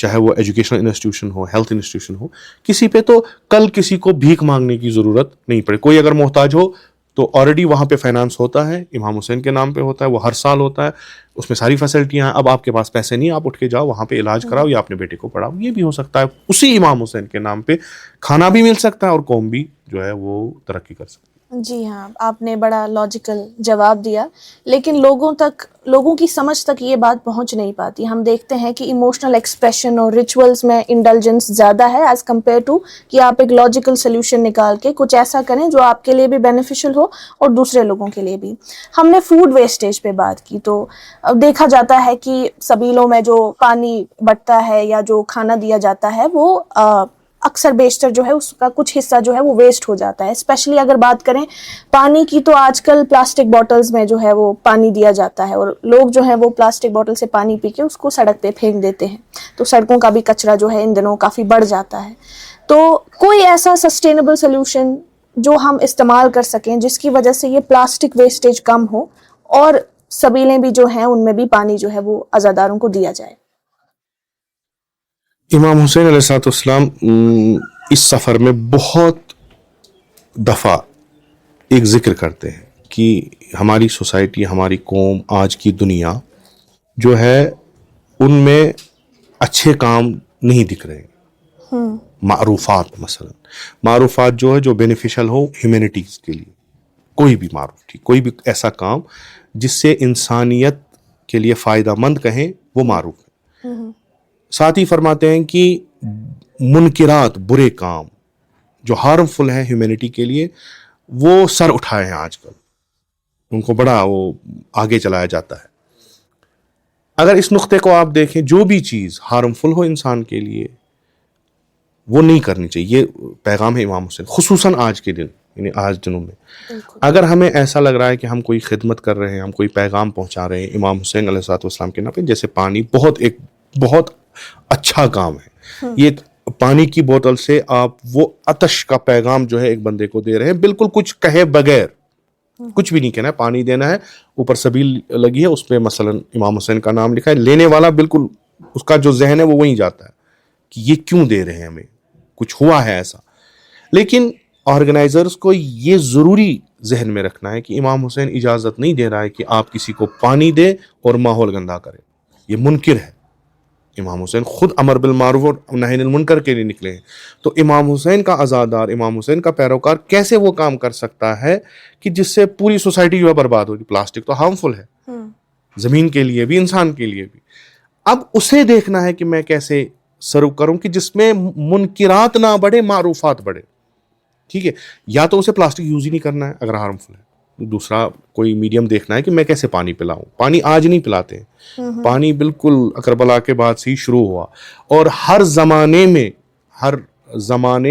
چاہے وہ ایجوکیشنل انسٹیٹیوشن ہو, ہیلتھ انسٹیٹیوشن ہو, کسی پہ تو کل کسی کو بھیک مانگنے کی ضرورت نہیں پڑے. کوئی اگر محتاج ہو تو آلریڈی وہاں پہ فائنانس ہوتا ہے, امام حسین کے نام پہ ہوتا ہے, وہ ہر سال ہوتا ہے, اس میں ساری فیسلٹیاں ہیں. اب آپ کے پاس پیسے نہیں, آپ اٹھ کے جاؤ وہاں پہ علاج کراؤ یا اپنے بیٹے کو پڑھاؤ. یہ بھی ہو سکتا ہے. اسی امام حسین کے نام پہ کھانا بھی مل سکتا ہے اور قوم بھی جو ہے وہ ترقی کر سکتی ہے. جی ہاں, آپ نے بڑا لاجیکل جواب دیا, لیکن لوگوں کی سمجھ تک یہ بات پہنچ نہیں پاتی. ہم دیکھتے ہیں کہ ایموشنل ایکسپریشن اور ریچولز میں انڈلجنس زیادہ ہے ایز کمپیئر ٹو کہ آپ ایک لاجیکل سلیوشن نکال کے کچھ ایسا کریں جو آپ کے لیے بھی بینیفیشل ہو اور دوسرے لوگوں کے لیے بھی. ہم نے فوڈ ویسٹیج پہ بات کی, تو دیکھا جاتا ہے کہ سبیلوں میں جو پانی بٹتا ہے یا جو کھانا دیا جاتا ہے وہ اکثر بیشتر جو ہے اس کا کچھ حصہ جو ہے وہ ویسٹ ہو جاتا ہے. اسپیشلی اگر بات کریں پانی کی, تو آج کل پلاسٹک باٹلز میں جو ہے وہ پانی دیا جاتا ہے, اور لوگ جو ہے وہ پلاسٹک باٹل سے پانی پی کے اس کو سڑک پہ پھینک دیتے ہیں. تو سڑکوں کا بھی کچرا جو ہے ان دنوں کافی بڑھ جاتا ہے. تو کوئی ایسا سسٹینیبل سولوشن جو ہم استعمال کر سکیں جس کی وجہ سے یہ پلاسٹک ویسٹیج کم ہو اور سبیلیں بھی جو ہیں ان میں بھی پانی جو ہے وہ عزاداروں کو دیا جائے. امام حسین علیہ السلام اس سفر میں بہت دفعہ ایک ذکر کرتے ہیں کہ ہماری سوسائٹی, ہماری قوم, آج کی دنیا جو ہے ان میں اچھے کام نہیں دکھ رہے. معروفات مثلا, معروفات جو ہے جو بینیفیشل ہو ہیومینٹیز کے لیے, کوئی بھی معروف, ٹھیک, کوئی بھی ایسا کام جس سے انسانیت کے لیے فائدہ مند کہیں وہ معروف ہے. ساتھ ہی فرماتے ہیں کہ منکرات, برے کام جو ہارمفل ہیں ہیومینٹی کے لیے, وہ سر اٹھائے ہیں آج کل, ان کو بڑا وہ آگے چلایا جاتا ہے. اگر اس نقطے کو آپ دیکھیں, جو بھی چیز ہارمفل ہو انسان کے لیے وہ نہیں کرنی چاہیے. یہ پیغام ہے امام حسین, خصوصاً آج کے دن, یعنی آج دنوں میں. اگر ہمیں ایسا لگ رہا ہے کہ ہم کوئی خدمت کر رہے ہیں, ہم کوئی پیغام پہنچا رہے ہیں امام حسین علیہ السلام کے نام پہ, جیسے پانی بہت اچھا کام ہے. یہ پانی کی بوتل سے آپ وہ عطش کا پیغام جو ہے ایک بندے کو دے رہے ہیں, بالکل کچھ کہے بغیر, کچھ بھی نہیں کہنا ہے, پانی دینا ہے, اوپر سبیل لگی ہے, اس پہ مثلا امام حسین کا نام لکھا ہے, لینے والا بالکل اس کا جو ذہن ہے وہ وہیں جاتا ہے کہ یہ کیوں دے رہے ہیں, ہمیں کچھ ہوا ہے ایسا. لیکن آرگنائزرز کو یہ ضروری ذہن میں رکھنا ہے کہ امام حسین اجازت نہیں دے رہا ہے کہ آپ کسی کو پانی دے اور ماحول گندا کرے, یہ منکر ہے. امام حسین خود امر بالمعروف اور نہی عن المنکر کے لیے نکلے ہیں. تو امام حسین کا عزادار, امام حسین کا پیروکار کیسے وہ کام کر سکتا ہے کہ جس سے پوری سوسائٹی جو ہے برباد ہوگی؟ پلاسٹک تو ہارمفل ہے, زمین کے لیے بھی, انسان کے لیے بھی. اب اسے دیکھنا ہے کہ میں کیسے سرو کروں کہ جس میں منکرات نہ بڑھے, معروفات بڑھے. ٹھیک ہے, یا تو اسے پلاسٹک یوز ہی نہیں کرنا ہے اگر ہارمفل ہے. دوسرا کوئی میڈیم دیکھنا ہے کہ میں کیسے پانی پلاؤں. پانی آج نہیں پلاتے ہیں, پانی بالکل کربلا کے بعد سے ہی شروع ہوا, اور ہر زمانے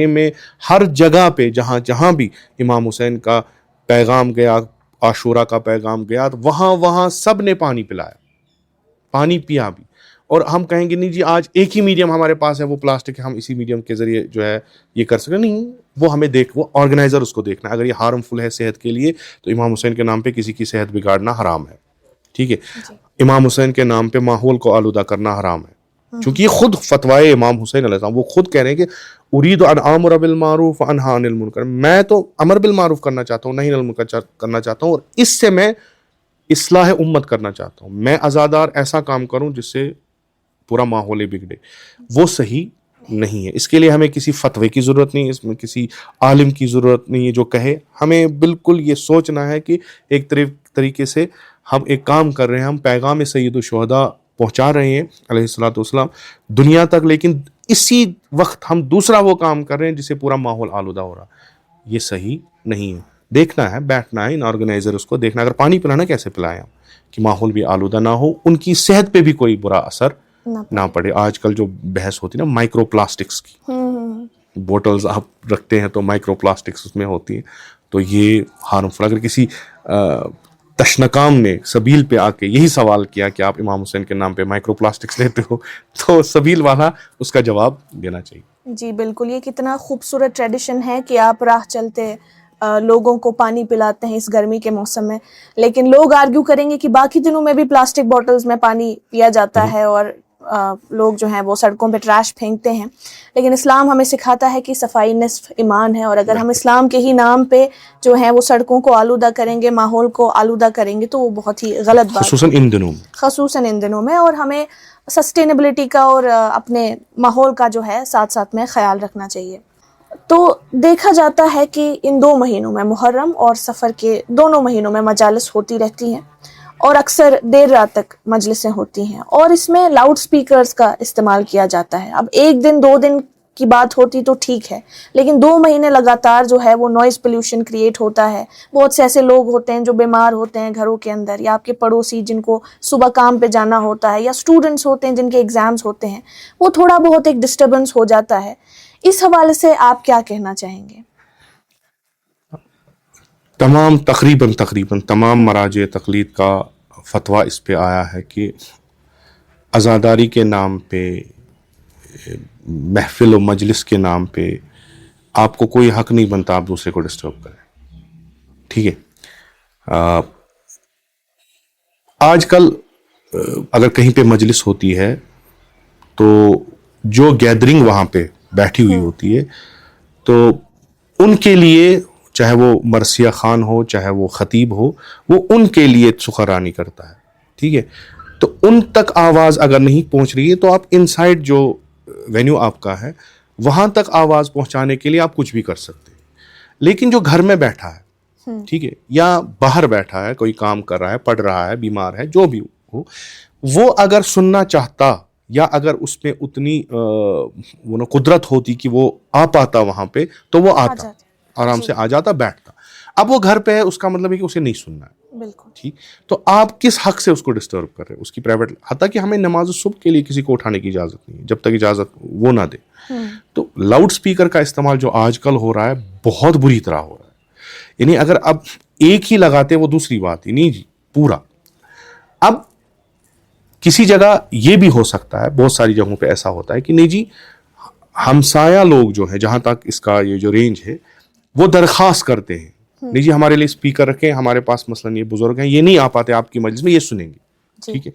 میں ہر جگہ پہ جہاں بھی امام حسین کا پیغام گیا, عاشورہ کا پیغام گیا, تو وہاں سب نے پانی پلایا, پانی پیا بھی. اور ہم کہیں گے نہیں جی آج ایک ہی میڈیم ہمارے پاس ہے وہ پلاسٹک ہے, ہم اسی میڈیم کے ذریعے جو ہے یہ کر سکیں. نہیں, وہ ہمیں وہ آرگنائزر اس کو دیکھنا ہے. اگر یہ ہارمفل ہے صحت کے لیے تو امام حسین کے نام پہ کسی کی صحت بگاڑنا حرام ہے. ٹھیک ہے, امام حسین کے نام پہ ماحول کو آلودہ کرنا حرام ہے, کیونکہ یہ خود فتوائے امام حسین علیہ السلام, وہ خود کہہ رہے ہیں کہ ارید ان آمر بالمعروف وانہی عن المنکر, میں تو امر بالمعروف کرنا چاہتا ہوں, نہی عن المنکر کرنا چاہتا ہوں, اور اس سے میں اصلاح امت کرنا چاہتا ہوں. میں عزادار ایسا کام کروں جس سے پورا ماحول ہی بگڑے. وہ صحیح نہیں ہے. اس کے لیے ہمیں کسی فتوے کی ضرورت نہیں, اس میں کسی عالم کی ضرورت نہیں ہے جو کہے. ہمیں بالکل یہ سوچنا ہے کہ ایک طریقے سے ہم ایک کام کر رہے ہیں, ہم پیغام سید الشہداء پہنچا رہے ہیں علیہ الصلوۃ والسلام دنیا تک, لیکن اسی وقت ہم دوسرا وہ کام کر رہے ہیں جس سے پورا ماحول آلودہ ہو رہا. یہ صحیح نہیں ہے. دیکھنا ہے, بیٹھنا ہے ان آرگنائزرز کو دیکھنا, اگر پانی پلانا کیسے پلائیں ہم کہ ماحول بھی آلودہ نہ ہو, ان کی صحت پہ بھی کوئی برا اثر نہ پڑے. آج کل جو بحث ہوتی ہے نا مائکرو پلاسٹکس کی, بوٹلز آپ رکھتے ہیں تو مائکرو پلاسٹکس اس میں ہوتی ہیں, تو یہ ہارمفل. اگر کسی تشنکام نے سبیل پہ آ کے یہی سوال کیا کہ آپ امام حسین کے نام پہ مائکرو پلاسٹکس لیتے ہو, تو سبیل والا اس کا جواب دینا چاہیے. جی بالکل, یہ کتنا خوبصورت ٹریڈیشن ہے کہ آپ راہ چلتے لوگوں کو پانی پلاتے ہیں اس گرمی کے موسم میں, لیکن لوگ آرگیو کریں گے کہ باقی دنوں میں بھی پلاسٹک بوٹلز میں پانی پیا جاتا ہے, اور لوگ جو ہیں وہ سڑکوں پہ ٹریش پھینکتے ہیں، لیکن اسلام ہمیں سکھاتا ہے کہ صفائی نصف ایمان ہے، اور اگر ہم اسلام کے ہی نام پہ جو ہیں وہ سڑکوں کو آلودہ کریں گے، ماحول کو آلودہ کریں گے، تو وہ بہت ہی غلط بات خصوصاً ان دنوں میں، خصوصاً ان دنوں میں. اور ہمیں سسٹینیبلٹی کا اور اپنے ماحول کا جو ہے ساتھ ساتھ میں خیال رکھنا چاہیے. تو دیکھا جاتا ہے کہ ان 2 مہینوں میں، محرم اور سفر کے دونوں مہینوں میں، مجالس ہوتی رہتی ہیں اور اکثر دیر رات تک مجلسیں ہوتی ہیں، اور اس میں لاؤڈ سپیکرز کا استعمال کیا جاتا ہے. اب 1 دن 2 دن کی بات ہوتی تو ٹھیک ہے، لیکن 2 مہینے لگاتار جو ہے وہ نوائز پولیوشن کریٹ ہوتا ہے. بہت سے ایسے لوگ ہوتے ہیں جو بیمار ہوتے ہیں گھروں کے اندر، یا آپ کے پڑوسی جن کو صبح کام پہ جانا ہوتا ہے، یا اسٹوڈنٹس ہوتے ہیں جن کے ایگزامز ہوتے ہیں، وہ تھوڑا بہت ایک ڈسٹربنس ہو جاتا ہے. اس حوالے سے آپ کیا کہنا چاہیں گے؟ تقریباً تمام مراجع تقلید کا فتویٰ اس پہ آیا ہے کہ عزاداری کے نام پہ، محفل و مجلس کے نام پہ آپ کو کوئی حق نہیں بنتا آپ دوسرے کو ڈسٹرب کریں. ٹھیک ہے، آج کل اگر کہیں پہ مجلس ہوتی ہے تو جو گیدرنگ وہاں پہ بیٹھی ہوئی ہوتی ہے، تو ان کے لیے، چاہے وہ مرثیہ خان ہو، چاہے وہ خطیب ہو، وہ ان کے لیے سخنرانی کرتا ہے. ٹھیک ہے، تو ان تک آواز اگر نہیں پہنچ رہی ہے تو آپ انسائڈ جو وینیو آپ کا ہے وہاں تک آواز پہنچانے کے لیے آپ کچھ بھی کر سکتے ہیں. لیکن جو گھر میں بیٹھا ہے، ٹھیک ہے، یا باہر بیٹھا ہے، کوئی کام کر رہا ہے، پڑھ رہا ہے، بیمار ہے، جو بھی ہو، وہ اگر سننا چاہتا، یا اگر اس میں اتنی قدرت ہوتی کہ وہ آ پاتا وہاں پہ، تو وہ آتا، آرام سے آ جاتا، بیٹھتا. اب وہ گھر پہ ہے، اس کا مطلب ہے کہ اسے نہیں سننا ہے. بالکل ٹھیک، تو آپ کس حق سے اس کو ڈسٹرب کر رہے ہیں؟ اس کی پرائیویٹ، حتیٰ کہ ہمیں نماز صبح کے لیے کسی کو اٹھانے کی اجازت نہیں ہے جب تک اجازت وہ نہ دے. تو لاؤڈ سپیکر کا استعمال جو آج کل ہو رہا ہے بہت بری طرح ہو رہا ہے. یعنی اگر اب ایک ہی لگاتے وہ دوسری بات ہی نہیں جی، پورا. اب کسی جگہ یہ بھی ہو سکتا ہے، بہت ساری جگہوں پہ ایسا ہوتا ہے کہ نہیں جی، ہمسایہ لوگ جو ہیں، جہاں تک اس کا یہ جو رینج ہے، وہ درخواست کرتے ہیں نہیں جی ہمارے لیے اسپیکر رکھیں، ہمارے پاس مثلاً یہ بزرگ ہیں، یہ نہیں آ پاتے آپ کی مجلس میں، یہ سنیں گے. ٹھیک ہے،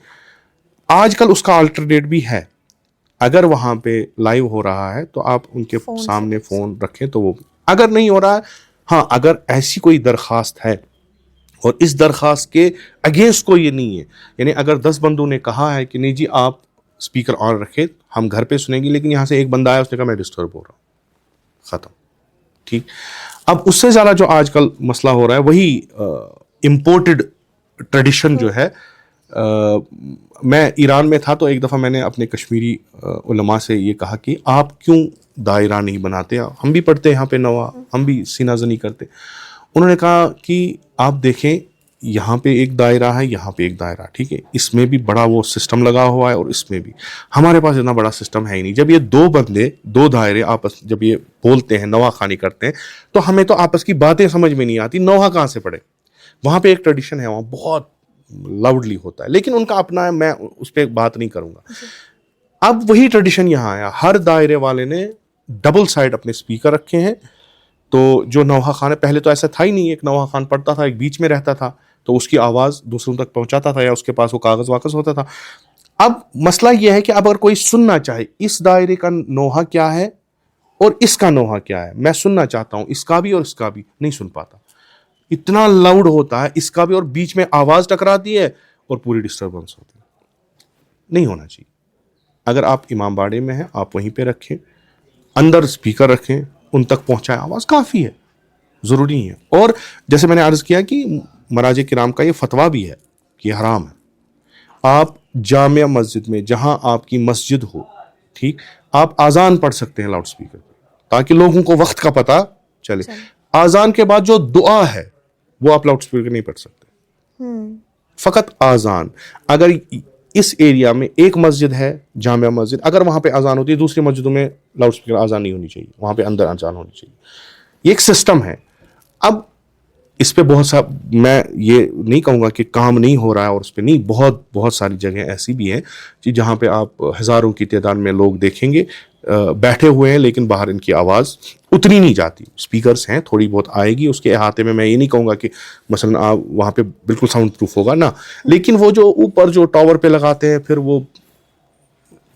آج کل اس کا آلٹرنیٹ بھی ہے. اگر وہاں پہ لائیو ہو رہا ہے تو آپ ان کے سامنے فون رکھیں، تو وہ، اگر نہیں ہو رہا ہے، ہاں، اگر ایسی کوئی درخواست ہے اور اس درخواست کے اگینسٹ کو یہ نہیں ہے، یعنی اگر 10 بندوں نے کہا ہے کہ نہیں جی آپ اسپیکر آن رکھے، ہم گھر پہ سنیں گے، لیکن یہاں سے ایک بندہ آیا، اس نے کہا میں ڈسٹرب ہو رہا ہوں، ختم. ٹھیک، اب اس سے زیادہ جو آج کل مسئلہ ہو رہا ہے وہی امپورٹڈ ٹریڈیشن جو ہے. میں ایران میں تھا تو ایک دفعہ میں نے اپنے کشمیری علماء سے یہ کہا کہ آپ کیوں دائرہ نہیں بناتے؟ ہم بھی پڑھتے یہاں پہ نوا، ہم بھی سینہ زنی کرتے. انہوں نے کہا کہ آپ دیکھیں، یہاں پہ ایک دائرہ ہے، یہاں پہ ایک دائرہ، ٹھیک ہے، اس میں بھی بڑا وہ سسٹم لگا ہوا ہے اور اس میں بھی. ہمارے پاس اتنا بڑا سسٹم ہے ہی نہیں. جب یہ 2 بندے، 2 دائرے آپس جب یہ بولتے ہیں، نوا خوانی کرتے ہیں، تو ہمیں تو آپس کی باتیں سمجھ میں نہیں آتی، نوحہ کہاں سے پڑے. وہاں پہ ایک ٹریڈیشن ہے، وہاں بہت لاؤڈلی ہوتا ہے، لیکن ان کا اپنا ہے، میں اس پہ بات نہیں کروں گا. اب وہی ٹریڈیشن یہاں آیا، ہر دائرے والے نے ڈبل سائڈ اپنے اسپیکر رکھے ہیں. تو جو نوحہ خان ہے، پہلے تو ایسا تھا ہی نہیں، ایک نوحہ خان پڑھتا تھا، ایک بیچ میں رہتا تھا، تو اس کی آواز دوسروں تک پہنچاتا تھا، یا اس کے پاس وہ کاغذ واقع ہوتا تھا. اب مسئلہ یہ ہے کہ اب اگر کوئی سننا چاہے اس دائرے کا نوحہ کیا ہے اور اس کا نوحہ کیا ہے، میں سننا چاہتا ہوں اس کا بھی اور اس کا بھی، نہیں سن پاتا، اتنا لاؤڈ ہوتا ہے اس کا بھی، اور بیچ میں آواز ٹکراتی ہے اور پوری ڈسٹربنس ہوتی ہے. نہیں ہونا چاہیے. اگر آپ امام باڑے میں ہیں، آپ وہیں پہ رکھیں، اندر اسپیکر رکھیں، ان تک پہنچائیں، آواز کافی ہے، ضروری ہے. اور جیسے میں نے عرض کیا کہ مراجع کرام کا یہ فتویٰ بھی ہے کہ حرام ہے. آپ جامع مسجد میں، جہاں آپ کی مسجد ہو، ٹھیک، آپ اذان پڑھ سکتے ہیں لاؤڈ سپیکر پہ، تاکہ لوگوں کو وقت کا پتہ چلے. اذان کے بعد جو دعا ہے وہ آپ لاؤڈ سپیکر نہیں پڑھ سکتے، فقط اذان. اگر اس ایریا میں ایک مسجد ہے، جامع مسجد، اگر وہاں پہ اذان ہوتی ہے، دوسری مسجدوں میں لاؤڈ سپیکر اذان نہیں ہونی چاہیے، وہاں پہ اندر اذان ہونی چاہیے. یہ ایک سسٹم ہے. اب اس پہ بہت سا، میں یہ نہیں کہوں گا کہ کام نہیں ہو رہا ہے، اور اس پہ نہیں، بہت ساری جگہیں ایسی بھی ہیں کہ جہاں پہ آپ ہزاروں کی تعداد میں لوگ دیکھیں گے بیٹھے ہوئے ہیں، لیکن باہر ان کی آواز اتنی نہیں جاتی. اسپیکرز ہیں، تھوڑی بہت آئے گی اس کے احاطے میں یہ نہیں کہوں گا کہ مثلا آپ وہاں پہ بالکل ساؤنڈ پروف ہوگا نا، لیکن وہ جو اوپر جو ٹاور پہ لگاتے ہیں، پھر وہ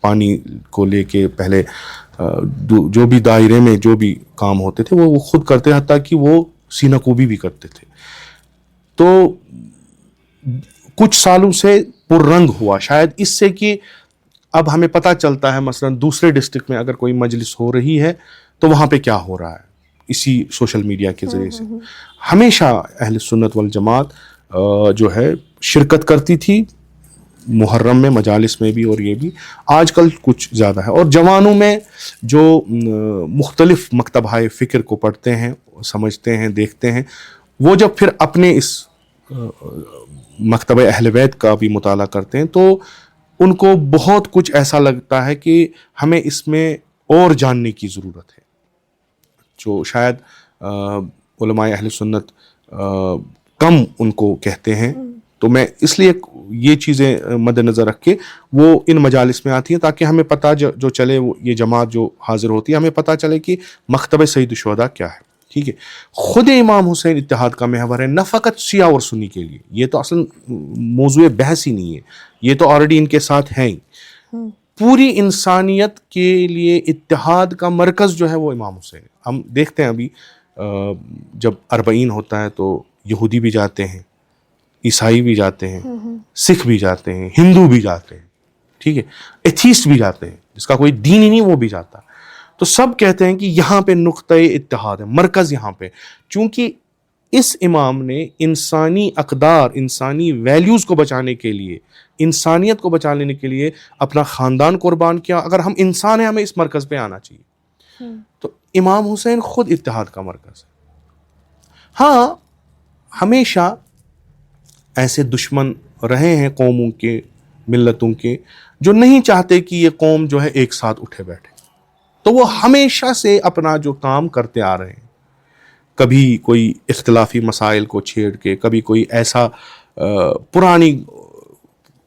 پانی کو لے کے پہلے جو بھی دائرے میں جو بھی کام ہوتے تھے وہ خود کرتے، حتیٰ کہ وہ سینہ کوبی بھی کرتے تھے. تو کچھ سالوں سے پررنگ ہوا شاید اس سے کہ اب ہمیں پتہ چلتا ہے مثلا دوسرے ڈسٹرکٹ میں اگر کوئی مجلس ہو رہی ہے تو وہاں پہ کیا ہو رہا ہے اسی سوشل میڈیا کے ذریعے سے. ہمیشہ اہل سنت والجماعت جو ہے شرکت کرتی تھی محرم میں، مجالس میں بھی، اور یہ بھی آج کل کچھ زیادہ ہے. اور جوانوں میں جو مختلف مکتبہ فکر کو پڑھتے ہیں، سمجھتے ہیں، دیکھتے ہیں، وہ جب پھر اپنے اس مکتبہ اہل بیت کا بھی مطالعہ کرتے ہیں تو ان کو بہت کچھ ایسا لگتا ہے کہ ہمیں اس میں اور جاننے کی ضرورت ہے، جو شاید علماء اہل سنت کم ان کو کہتے ہیں. تو میں اس لیے یہ چیزیں مد نظر رکھ کے وہ ان مجالس میں آتی ہیں تاکہ ہمیں پتہ جو چلے، یہ جماعت جو حاضر ہوتی ہے ہمیں پتہ چلے کہ مکتبہ سید الشہداء کیا ہے. ٹھیک ہے، خود امام حسین اتحاد کا محور ہے، نہ فقط شیعہ اور سنی کے لیے. یہ تو اصلا موضوع بحث ہی نہیں ہے، یہ تو آلریڈی ان کے ساتھ ہیں ہی. پوری انسانیت کے لیے اتحاد کا مرکز جو ہے وہ امام حسین ہے. ہم دیکھتے ہیں ابھی جب اربعین ہوتا ہے تو یہودی بھی جاتے ہیں، عیسائی بھی جاتے ہیں، سکھ بھی جاتے ہیں، ہندو بھی جاتے ہیں، ٹھیک ہے، ایتھیسٹ بھی جاتے ہیں، جس کا کوئی دین ہی نہیں وہ بھی جاتا. تو سب کہتے ہیں کہ یہاں پہ نقطۂ اتحاد ہے، مرکز یہاں پہ، چونکہ اس امام نے انسانی اقدار، انسانی ویلیوز کو بچانے کے لیے، انسانیت کو بچا لینے کے لیے اپنا خاندان قربان کیا. اگر ہم انسان ہیں ہمیں اس مرکز پہ آنا چاہیے. تو امام حسین خود اتحاد کا مرکز ہے. ہاں ہمیشہ ایسے دشمن رہے ہیں قوموں کے، ملتوں کے، جو نہیں چاہتے کہ یہ قوم جو ہے ایک ساتھ اٹھے بیٹھے. تو وہ ہمیشہ سے اپنا جو کام کرتے آ رہے ہیں، کبھی کوئی اختلافی مسائل کو چھیڑ کے، کبھی کوئی ایسا پرانی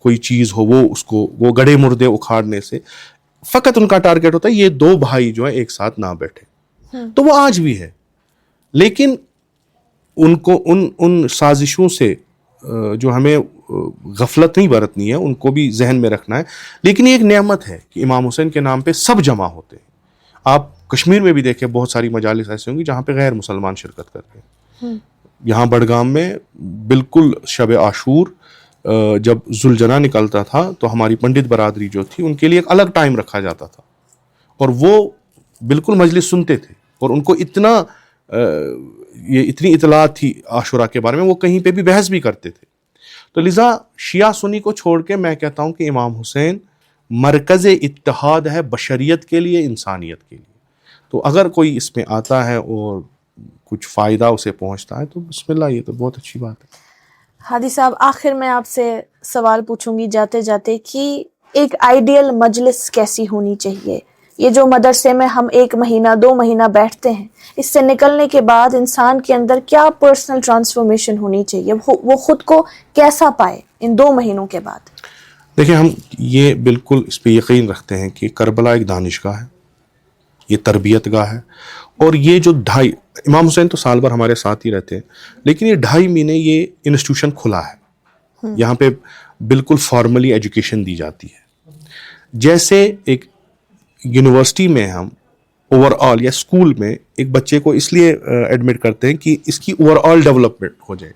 کوئی چیز ہو وہ گڑھے مردے اکھاڑنے سے. فقط ان کا ٹارگیٹ ہوتا ہے یہ دو بھائی جو ہے ایک ساتھ نہ بیٹھے. تو وہ آج بھی ہے، لیکن ان کو ان سازشوں سے جو ہمیں غفلت نہیں برتنی ہے، ان کو بھی ذہن میں رکھنا ہے. لیکن یہ ایک نعمت ہے کہ امام حسین کے نام پہ سب جمع ہوتے ہیں. آپ کشمیر میں بھی دیکھیں بہت ساری مجالس ایسے ہوں گی جہاں پہ غیر مسلمان شرکت کرتے ہیں. یہاں بڑگام میں بالکل شب عاشور جب ذوالجناح نکلتا تھا تو ہماری پنڈت برادری جو تھی ان کے لیے ایک الگ ٹائم رکھا جاتا تھا، اور وہ بالکل مجلس سنتے تھے، اور ان کو اتنی اطلاعات تھی عاشورہ کے بارے میں، وہ کہیں پہ بھی بحث بھی کرتے تھے. تو لذا شیعہ سنی کو چھوڑ کے میں کہتا ہوں کہ امام حسین مرکز اتحاد ہے بشریت کے لیے، انسانیت کے لیے. تو اگر کوئی اس میں آتا ہے اور کچھ فائدہ اسے پہنچتا ہے تو بسم اللہ، یہ تو بہت اچھی بات ہے. ہادی صاحب، آخر میں آپ سے سوال پوچھوں گی جاتے جاتے کہ ایک آئیڈیل مجلس کیسی ہونی چاہیے؟ یہ جو مدرسے میں ہم 1 مہینہ 2 مہینہ بیٹھتے ہیں، اس سے نکلنے کے بعد انسان کے اندر کیا پرسنل ٹرانسفارمیشن ہونی چاہیے؟ وہ خود کو کیسا پائے ان 2 مہینوں کے بعد؟ دیکھیں، ہم یہ بالکل اس پہ یقین رکھتے ہیں کہ کربلا ایک دانشگاہ ہے، یہ تربیت گاہ ہے. اور یہ جو امام حسین تو سال بھر ہمارے ساتھ ہی رہتے ہیں، لیکن یہ 2.5 مہینے یہ انسٹیٹیوشن کھلا ہے. یہاں پہ بالکل فارملی ایجوکیشن دی جاتی ہے. جیسے ایک یونیورسٹی میں ہم اوور آل یا اسکول میں ایک بچے کو اس لیے ایڈمٹ کرتے ہیں کہ اس کی اوور آل ڈیولپمنٹ ہو جائے،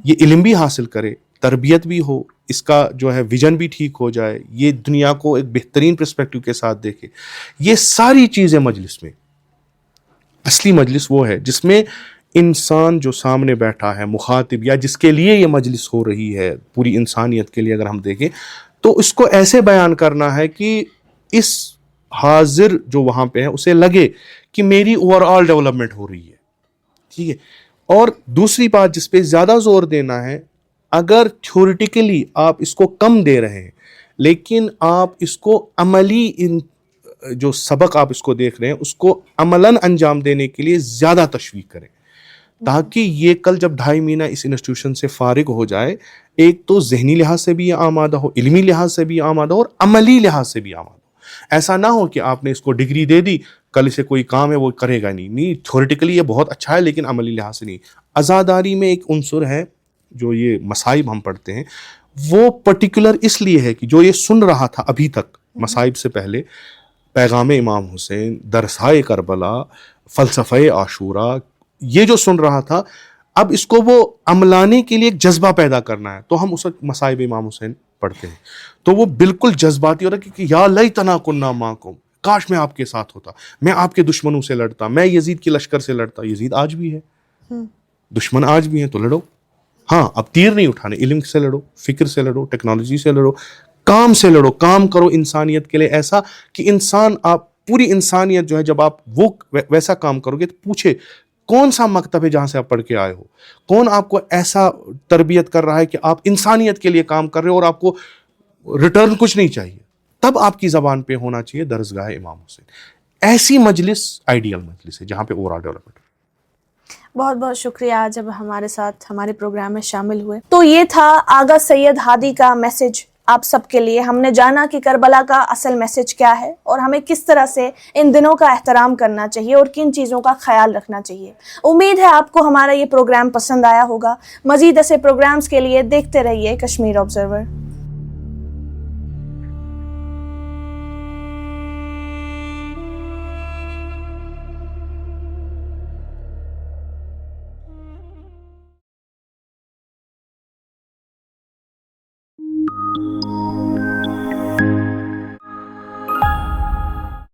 یہ علم بھی حاصل کرے، تربیت بھی ہو، اس کا جو ہے ویژن بھی ٹھیک ہو جائے، یہ دنیا کو ایک بہترین پرسپیکٹو کے ساتھ دیکھے. یہ ساری چیزیں مجلس میں، اصلی مجلس وہ ہے جس میں انسان جو سامنے بیٹھا ہے، مخاطب یا جس کے لیے یہ مجلس ہو رہی ہے، پوری انسانیت کے لیے اگر ہم دیکھیں تو اس کو ایسے بیان کرنا ہے کہ اس حاضر جو وہاں پہ ہے اسے لگے کہ میری اوور آل ڈیولپمنٹ ہو رہی ہے. ٹھیک ہے. اور دوسری بات جس پہ زیادہ زور دینا ہے، اگر تھیوریٹیکلی آپ اس کو کم دے رہے ہیں لیکن آپ اس کو عملی جو سبق آپ اس کو دیکھ رہے ہیں اس کو عملاً انجام دینے کے لیے زیادہ تشویق کریں، تاکہ یہ کل جب 2.5 مہینہ اس انسٹیٹیوشن سے فارغ ہو جائے، ایک تو ذہنی لحاظ سے بھی یہ آمادہ ہو، علمی لحاظ سے بھی آمادہ ہو، اور عملی لحاظ سے بھی آمادہ ہو. ایسا نہ ہو کہ آپ نے اس کو ڈگری دے دی، کل اسے کوئی کام ہے وہ کرے گا نہیں. تھیوریٹیکلی یہ بہت اچھا ہے لیکن عملی لحاظ سے نہیں. عزاداری میں ایک عنصر ہے جو یہ مصائب ہم پڑھتے ہیں، وہ پرٹیکولر اس لیے ہے کہ جو یہ سن رہا تھا ابھی تک مصائب سے پہلے پیغام امام حسین، درسائے کربلا، فلسفہ عاشورہ، یہ جو سن رہا تھا، اب اس کو وہ عملانے کے لیے ایک جذبہ پیدا کرنا ہے، تو ہم اس وقت مصائب امام حسین پڑھتے ہیں، تو وہ بالکل جذباتی ہو رہا ہے کہ یا لیتنا کنا معکم، کاش میں آپ کے ساتھ ہوتا، میں آپ کے دشمنوں سے لڑتا، میں یزید کی لشکر سے لڑتا. یزید آج بھی ہے، دشمن آج بھی ہیں، تو لڑو. ہاں اب تیر نہیں اٹھانے، علم سے لڑو، فکر سے لڑو، ٹیکنالوجی سے لڑو، کام سے لڑو، کام کرو انسانیت کے لیے ایسا کہ انسان، آپ پوری انسانیت جو ہے، جب آپ وہ ویسا کام کرو گے تو پوچھے کون سا مکتب ہے جہاں سے آپ پڑھ کے آئے ہو، کون آپ کو ایسا تربیت کر رہا ہے کہ آپ انسانیت کے لیے کام کر رہے ہو اور آپ کو ریٹرن کچھ نہیں چاہیے. تب آپ کی زبان پہ ہونا چاہیے درسگاہ امام حسین. ایسی مجلس آئیڈیل مجلس ہے جہاں پہ اوور آل ڈیولپمنٹ. بہت بہت شکریہ جب ہمارے ساتھ ہمارے پروگرام میں شامل ہوئے. تو یہ تھا آغا سید ہادی کا میسج آپ سب کے لیے. ہم نے جانا کہ کربلا کا اصل میسج کیا ہے اور ہمیں کس طرح سے ان دنوں کا احترام کرنا چاہیے اور کن چیزوں کا خیال رکھنا چاہیے. امید ہے آپ کو ہمارا یہ پروگرام پسند آیا ہوگا. مزید ایسے پروگرامز کے لیے دیکھتے رہیے کشمیر آبزرور.